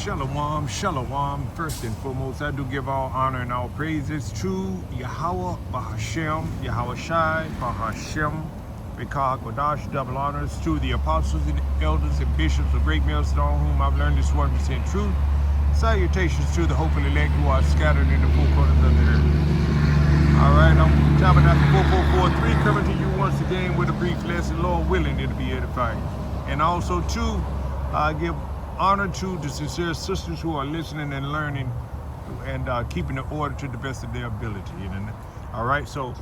Shalom, shalom. First and foremost, I do give all honor and all praises to Yahweh Bahashem, Yahweh Shai Bahashem, Rekah Kodash, double honors to the apostles and elders and bishops of Great Millstone, whom I've learned this 1% truth. Salutations to the hopeful elect who are scattered in the four corners of the earth. All right, I'm Tabernacle 4443 coming to you once again with a brief lesson, Lord willing, it'll be edifying. And also, too, I give honor to the sincere sisters who are listening and learning and keeping the order to the best of their ability. All right, so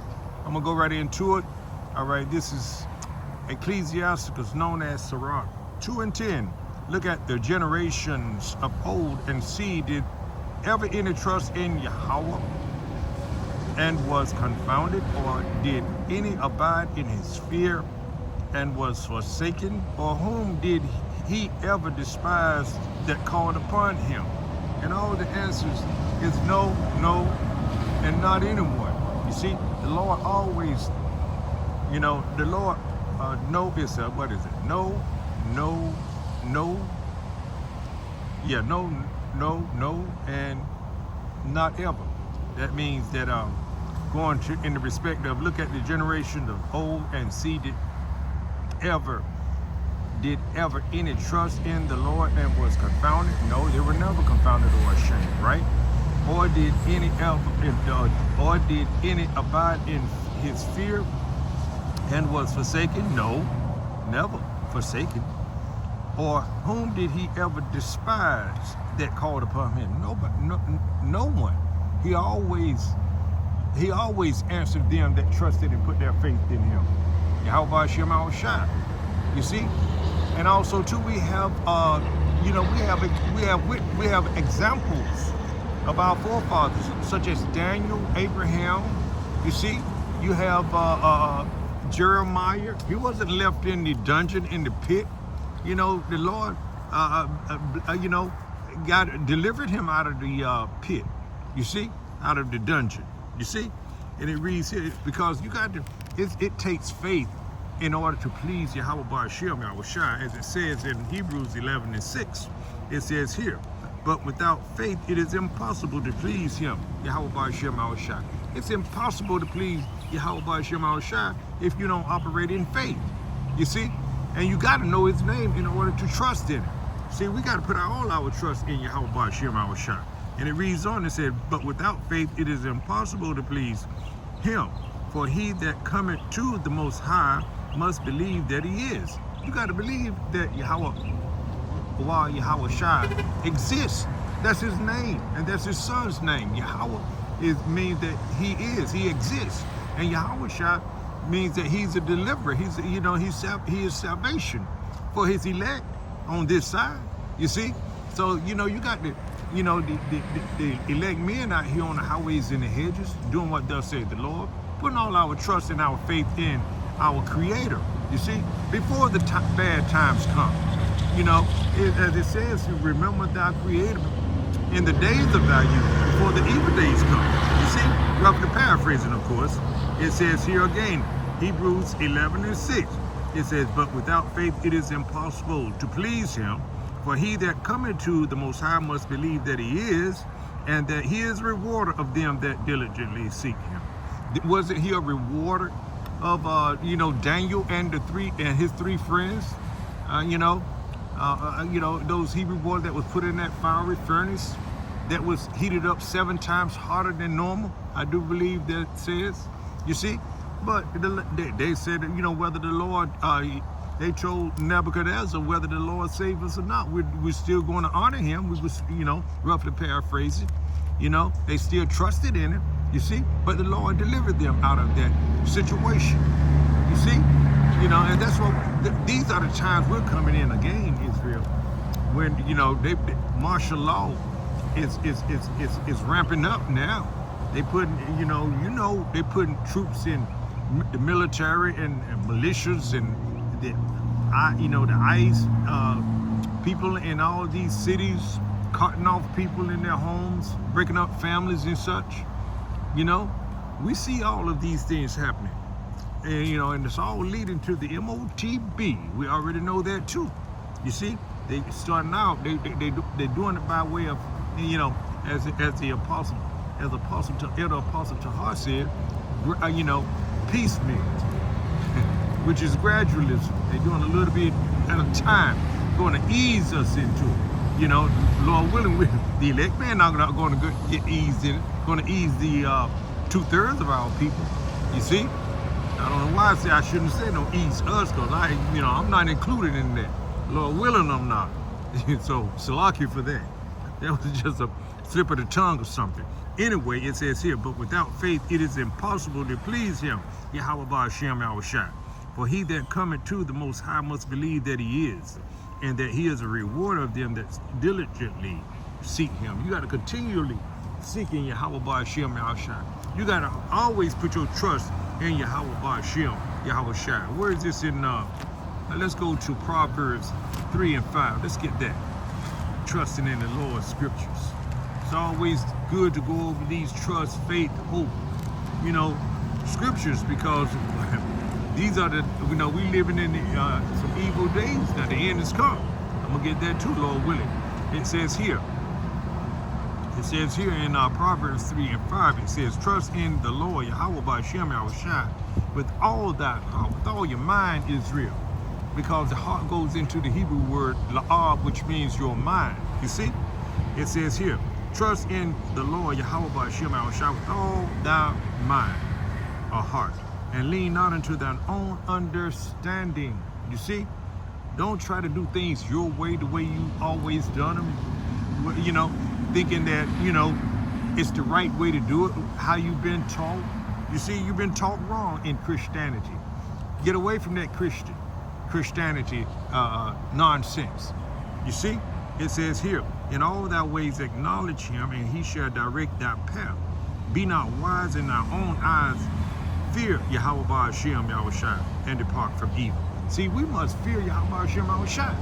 I'm gonna go right into it. All right, this is Ecclesiasticus, known as Sirach 2 and 10. Look at the generations of old and see, did ever any trust in Yahweh and was confounded, or did any abide in his fear and was forsaken, or whom did he ever despised that called upon him? And all the answers is no, no, and not anyone. You see, the Lord always, the Lord no is what is it? No, no, no. Yeah, no, no, no, and not ever. That means that going to in the respect of look at the generation of old and see did ever any trust in the Lord and was confounded? No, they were never confounded or ashamed, right? Or did any abide in his fear and was forsaken? No, never forsaken. Or whom did he ever despise that called upon him? Nobody, no one. He always answered them that trusted and put their faith in him. Yahweh Shem Al Shai. You see? And also too, we have we have examples of our forefathers, such as Daniel, Abraham. You see, you have Jeremiah. He wasn't left in the dungeon, in the pit. The Lord, God delivered him out of the pit. You see, out of the dungeon. You see, and it reads here because you got to. It takes faith in order to please Yahweh Ba'ashem, Yahweh Shai, as it says in Hebrews 11 and 6. It says here, but without faith it is impossible to please him, Yahweh Ba'ashem, Yahweh Shai. It's impossible to please Yahweh Ba'ashem, Yahweh Shai if you don't operate in faith. You see? And you got to know his name in order to trust in it. See, we got to put all our trust in Yahweh Ba'ashem, Yahweh Shai. And it reads on, it said, but without faith it is impossible to please him. For he that cometh to the Most High must believe that he is. You got to believe that Yahweh Shai exists. That's his name, and that's his son's name. Yahweh means that he exists, and Yahweh Shai means that he's a deliverer. He is salvation for his elect on this side. You see, so you got the elect men out here on the highways and the hedges doing what thus saith the Lord, putting all our trust and our faith in our Creator. You see, before the bad times come, as it says, remember thy Creator in the days of thy youth, before the evil days come. You see, roughly paraphrasing, of course, it says here again, Hebrews 11 and 6. It says, but without faith it is impossible to please him, for he that cometh to the Most High must believe that he is, and that he is a rewarder of them that diligently seek him. Wasn't he a rewarder of Daniel and his three friends? Those Hebrew boys that was put in that fiery furnace that was heated up 7 times harder than normal. I do believe that says. You see, but they said that, whether the Lord they told Nebuchadnezzar whether the Lord saved us or not, we're still going to honor him. We was roughly paraphrasing. They still trusted in him. You see, but the Lord delivered them out of that situation. You see, and that's what these are the times we're coming in again, Israel, when martial law is ramping up now. They putting they putting troops in the military and militias and the ICE people in all these cities, cutting off people in their homes, breaking up families and such. We see all of these things happening. And, and it's all leading to the MOTB. We already know that too. You see? They starting out, they're doing it by way of, you know, as the apostle, elder apostle Tahar said, you know, piecemeal, which is gradualism. They're doing a little bit at a time, going to ease us into it. You know, Lord willing, the elect man not going to get eased in it. Going to ease the 2/3 of our people. You see, I don't know why I say I shouldn't say no ease us, because I'm not included in that. Lord willing, I'm not. So salaki for that. That was just a slip of the tongue or something. Anyway, it says here, but without faith it is impossible to please him, Yahweh Ba'ashem Yahushua. For he that cometh to the Most High must believe that he is, and that he is a rewarder of them that diligently seek him. You got to continually seek in Yahweh Ba'ashem Yahushua. You got to always put your trust in Yahweh Ba'ashem Yahushua. Where is this in, let's go to Proverbs 3 and 5. Let's get that. Trusting in the Lord's scriptures. It's always good to go over these trust, faith, hope, scriptures, because these are the, we living in some evil days. Now the end is come. I'm going to get that too, Lord willing. It says here in Proverbs 3 and 5, it says, trust in the Lord, Yahweh Ba'ashem Yahushua, with all thy heart, with all your mind, Israel. Because the heart goes into the Hebrew word la'ab, which means your mind. You see? It says here, trust in the Lord, Yahweh Ba'ashem Yahushua, with all thy mind or heart, and lean not unto thine own understanding. You see? Don't try to do things your way, the way you always done them. Thinking that, it's the right way to do it, how you've been taught. You see, you've been taught wrong in Christianity. Get away from that Christianity nonsense. You see, it says here, in all thy ways acknowledge him, and he shall direct thy path. Be not wise in thy own eyes. Fear Yahweh Ba'ashem Yahushua, and depart from evil. See, we must fear Yahweh Ba'ashem Yahushua.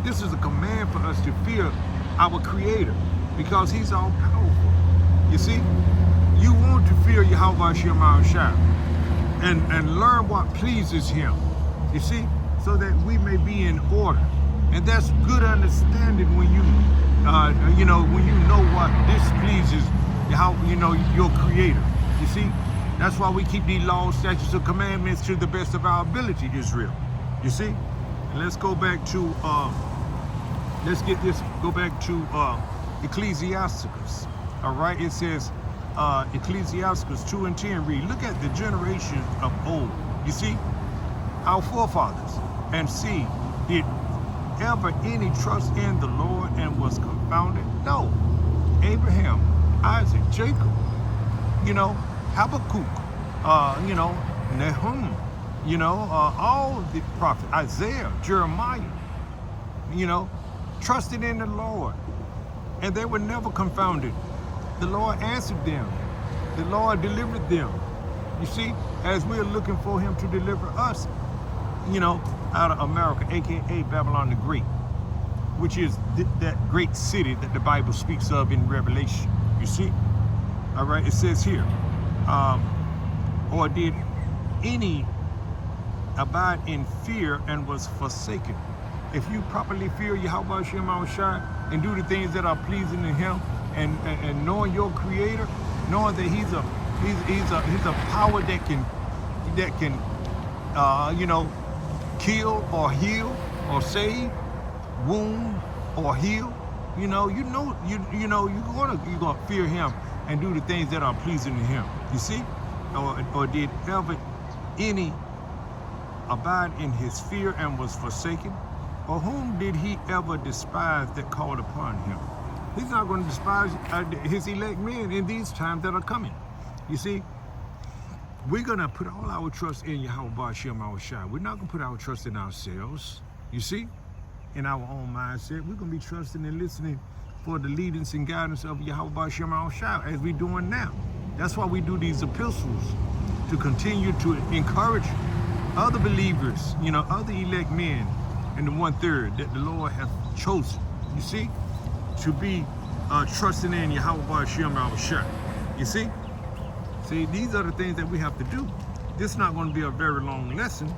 This is a command for us to fear our Creator, because he's all powerful. You see, you want to fear Yahweh Ba'ashem Yahushua and learn what pleases him. You see, so that we may be in order. And that's good understanding when you know what displeases your Creator. You see, that's why we keep these laws, statutes, and commandments to the best of our ability, Israel. You see, and let's go back to Ecclesiasticus. All right, it says Ecclesiasticus 2 and 10 read, look at the generations of old. You see, our forefathers, and see, did ever any trust in the Lord and was confounded? No. Abraham, Isaac, Jacob, Habakkuk, Nahum, all of the prophets, Isaiah, Jeremiah, trusted in the Lord, and they were never confounded. The Lord answered them. The Lord delivered them. You see, as we're looking for him to deliver us, out of America, aka Babylon the Great, which is that great city that the Bible speaks of in Revelation. You see? All right, it says here, or did any abide in fear and was forsaken? If you properly fear Yahweh Hashem Yahushua and do the things that are pleasing to him, and knowing your Creator, knowing that he's a power that can kill or heal or save, wound or heal, you're gonna fear him and do the things that are pleasing to him. You see? Or did ever any abide in his fear and was forsaken? Or whom did he ever despise that called upon him? He's not going to despise his elect men in these times that are coming. You see, we're going to put all our trust in Yahweh Ba'ashem Yahushua. We're not going to put our trust in ourselves. You see, in our own mindset, we're going to be trusting and listening for the leadings and guidance of Yahweh Ba'ashem Yahushua, as we're doing now. That's why we do these epistles, to continue to encourage other believers, other elect men in the 1/3 that the Lord has chosen. You see, to be trusting in Yahweh Ba'ashem Yahushua. You see? See, these are the things that we have to do. This is not going to be a very long lesson,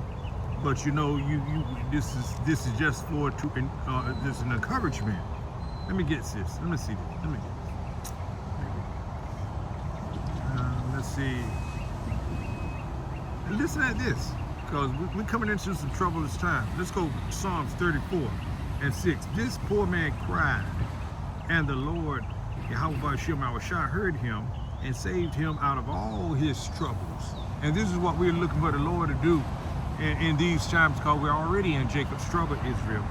But you know, this is just for this is an encouragement. Let me get this. Let me see this. Let me get this. Let's see. Listen at this, because we're coming into some troublous time. Let's go Psalms 34:6. This poor man cried, and the Lord, Yahweh Ba'ashem Awashai, heard him and saved him out of all his troubles. And this is what we're looking for the Lord to do in these times, because we're already in Jacob's trouble, Israel.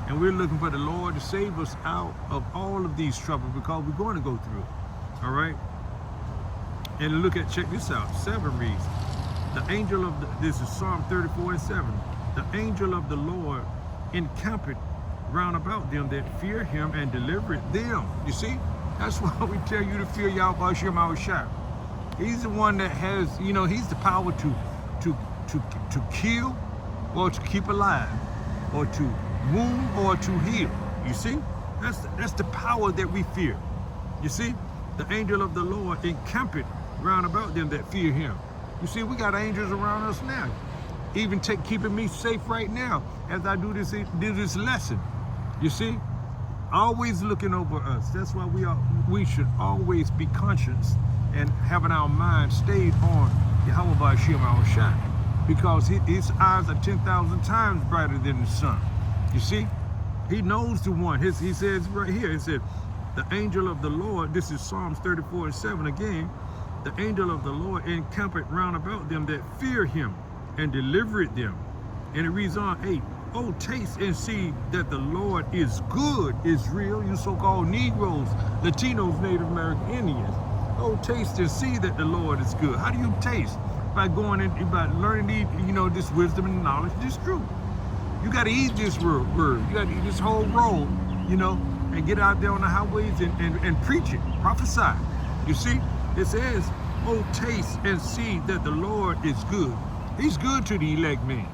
And we're looking for the Lord to save us out of all of these troubles, because we're going to go through it. All right? And look at, check this out. 7 reads, the angel of this is Psalm 34:7. The angel of the Lord encampeth round about them that fear him and delivereth them. You see? That's why we tell you to fear Yahweh Hashem Awashai. He's the one that has, you know, he's the power to kill or to keep alive, or to wound or to heal. You see? That's the power that we fear. You see? The angel of the Lord encampeth round about them that fear him. You see, we got angels around us now, even keeping me safe right now as I do this lesson. You see, always looking over us. That's why we should always be conscious and having our mind stayed on Yahweh Ba'ashem Awashai, because his eyes are 10,000 times brighter than the sun. You see, he knows the one. He says right here, it said, the angel of the Lord, this is Psalms 34:7 again, the angel of the Lord encampeth round about them that fear him and delivereth them. And it reads on 8, oh, taste and see that the Lord is good, Israel, you so-called Negroes, Latinos, Native American Indians. Oh, taste and see that the Lord is good. How do you taste? By going in, by learning, this wisdom and knowledge, this truth. You got to eat this word. You got to eat this whole roll, and get out there on the highways and preach it, prophesy. You see? It says, oh, taste and see that the Lord is good. He's good to the elect man.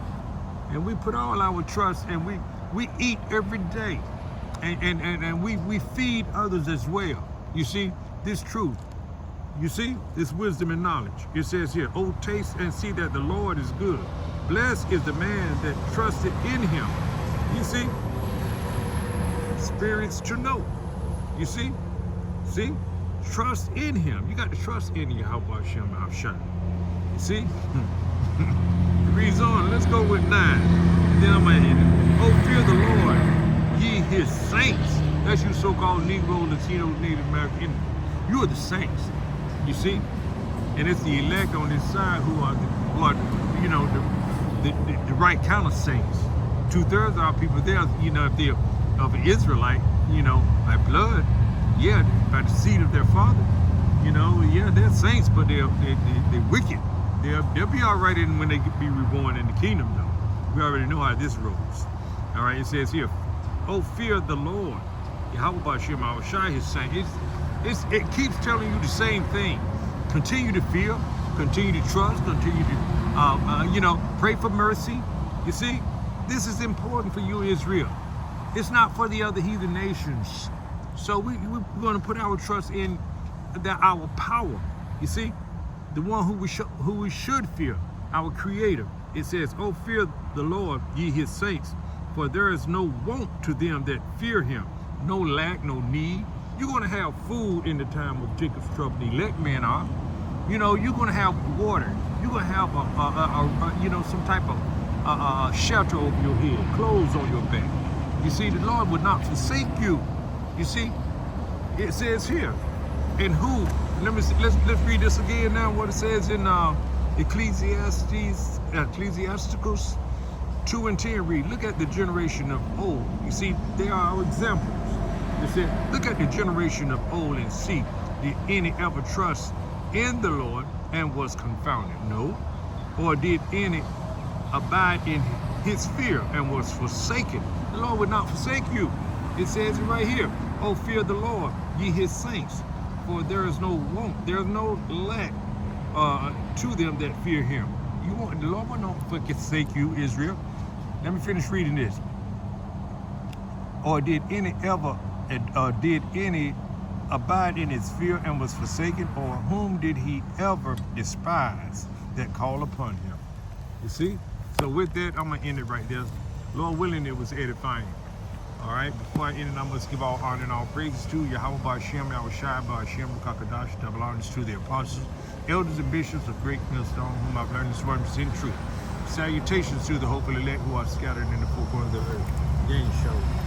And we put all our trust, and we eat every day. And we feed others as well. You see, this truth. You see, this wisdom and knowledge. It says here, oh, taste and see that the Lord is good. Blessed is the man that trusted in him. You see? Spirits to know. You see? See? Trust in him. You got to trust in Yahweh Hashem Awashai. See? It reads on. Let's go with 9. Then I'm going to hit it. Oh, fear the Lord, ye his saints. That's you so-called Negro, Latino, Native American Indian. You are the saints. You see? And it's the elect on this side who are the right kind of saints. 2/3 of our people there, if they're of an Israelite, by blood, yeah, by the seed of their father, yeah, they're saints, but they're wicked. They'll be all right when they be reborn in the kingdom, though. We already know how this rolls. All right, it says here, oh, fear the Lord, Yahweh Ba'ashem Awashai, his saints. It keeps telling you the same thing. Continue to fear, continue to trust, continue to, pray for mercy. You see, this is important for you, Israel. It's not for the other heathen nations. So we're going to put our trust in our power. You see, the one who we should fear, our Creator. It says, oh, fear the Lord, ye his saints, for there is no want to them that fear him, no lack, no need. You're going to have food in the time of Jacob's trouble. The elect men are. You're going to have water. You're going to have some type of shelter over your head, clothes on your back. You see, the Lord would not forsake you. You see, it says here, and who? Let's read this again now. What it says in Ecclesiasticus 2:10. Read. Look at the generation of old. You see, there are examples. It said, look at the generation of old and see, did any ever trust in the Lord and was confounded? No. Or did any abide in his fear and was forsaken? The Lord would not forsake you. It says it right here. Oh, fear the Lord, ye his saints, for there is no want, there is no lack to them that fear him. The Lord will not forsake you, Israel. Let me finish reading this. Or did any abide in his fear and was forsaken, or whom did he ever despise that call upon him? You see? So with that, I'm going to end it right there. Lord willing, it was edifying. All right, before I end it, I must give all honor and all praises to Yahweh Ba'Shem, Yahweh Shai Ba'Shem, Kakadash, double honors to the apostles, elders and bishops of Great Millstone, whom I've learned this word in truth. Salutations to the hopeful elect who are scattered in the four corners of the earth. Gang show.